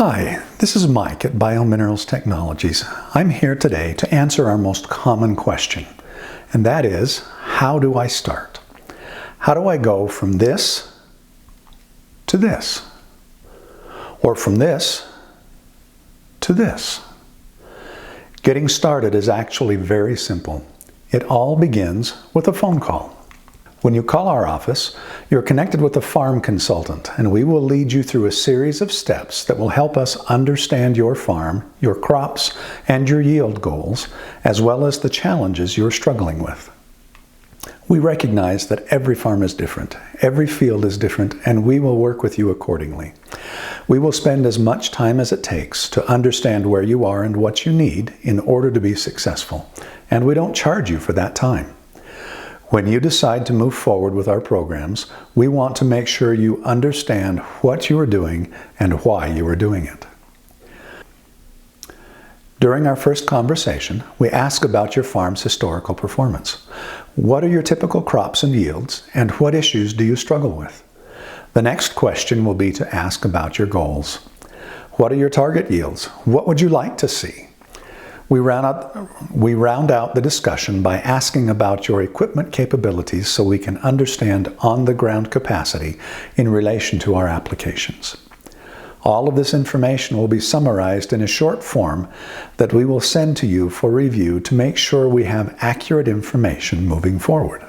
Hi, this is Mike at Biominerals Technologies. I'm here today to answer our most common question, and that is, how do I start? How do I go from this to this? Or from this to this? Getting started is actually very simple. It all begins with a phone call. When you call our office, you're connected with a farm consultant, and we will lead you through a series of steps that will help us understand your farm, your crops, and your yield goals, as well as the challenges you're struggling with. We recognize that every farm is different, every field is different, and we will work with you accordingly. We will spend as much time as it takes to understand where you are and what you need in order to be successful, and we don't charge you for that time. When you decide to move forward with our programs, we want to make sure you understand what you are doing and why you are doing it. During our first conversation, we ask about your farm's historical performance. What are your typical crops and yields, and what issues do you struggle with? The next question will be to ask about your goals. What are your target yields? What would you like to see? We round out the discussion by asking about your equipment capabilities so we can understand on-the-ground capacity in relation to our applications. All of this information will be summarized in a short form that we will send to you for review to make sure we have accurate information moving forward.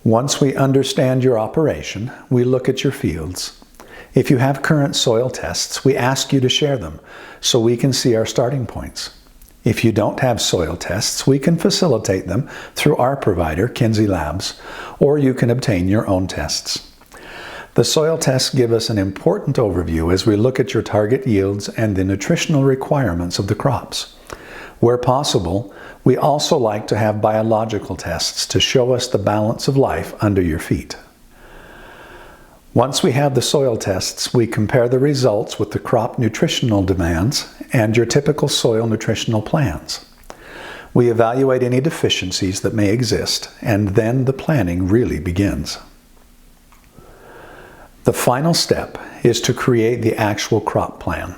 Once we understand your operation, we look at your fields. If you have current soil tests, we ask you to share them so we can see our starting points. If you don't have soil tests, we can facilitate them through our provider, Kinsey Labs, or you can obtain your own tests. The soil tests give us an important overview as we look at your target yields and the nutritional requirements of the crops. Where possible, we also like to have biological tests to show us the balance of life under your feet. Once we have the soil tests, we compare the results with the crop nutritional demands and your typical soil nutritional plans. We evaluate any deficiencies that may exist, and then the planning really begins. The final step is to create the actual crop plan.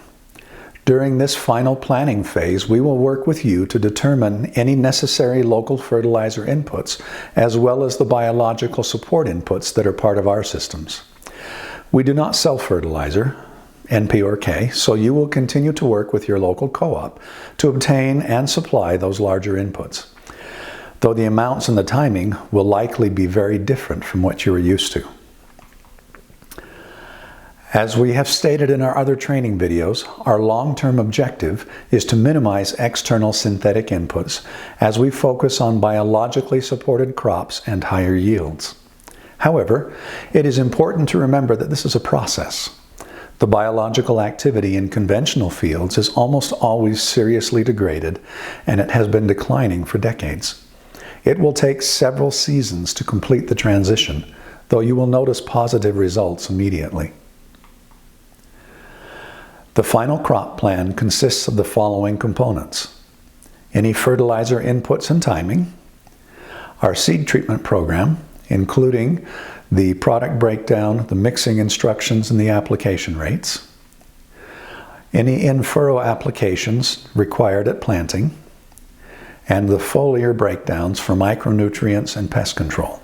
During this final planning phase, we will work with you to determine any necessary local fertilizer inputs, as well as the biological support inputs that are part of our systems. We do not sell fertilizer, NP or K, so you will continue to work with your local co-op to obtain and supply those larger inputs, though the amounts and the timing will likely be very different from what you are used to. As we have stated in our other training videos, our long-term objective is to minimize external synthetic inputs as we focus on biologically supported crops and higher yields. However, it is important to remember that this is a process. The biological activity in conventional fields is almost always seriously degraded, and it has been declining for decades. It will take several seasons to complete the transition, though you will notice positive results immediately. The final crop plan consists of the following components: any fertilizer inputs and timing, our seed treatment program, including the product breakdown, the mixing instructions, and the application rates, any in-furrow applications required at planting, and the foliar breakdowns for micronutrients and pest control.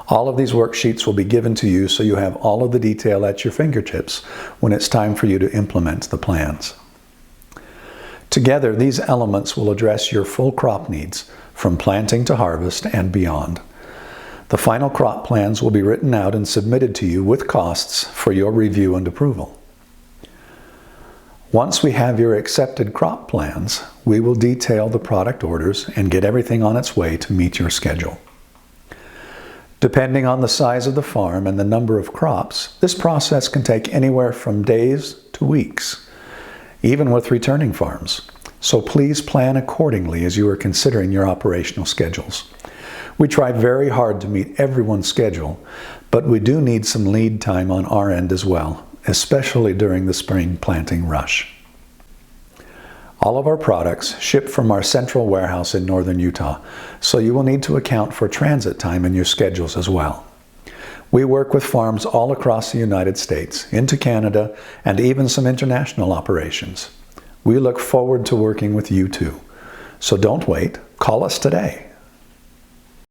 All of these worksheets will be given to you so you have all of the detail at your fingertips when it's time for you to implement the plans. Together, these elements will address your full crop needs from planting to harvest and beyond. The final crop plans will be written out and submitted to you with costs for your review and approval. Once we have your accepted crop plans, we will detail the product orders and get everything on its way to meet your schedule. Depending on the size of the farm and the number of crops, this process can take anywhere from days to weeks, even with returning farms. So please plan accordingly as you are considering your operational schedules. We try very hard to meet everyone's schedule, but we do need some lead time on our end as well, especially during the spring planting rush. All of our products ship from our central warehouse in northern Utah, so you will need to account for transit time in your schedules as well. We work with farms all across the United States, into Canada, and even some international operations. We look forward to working with you too. So don't wait. Call us today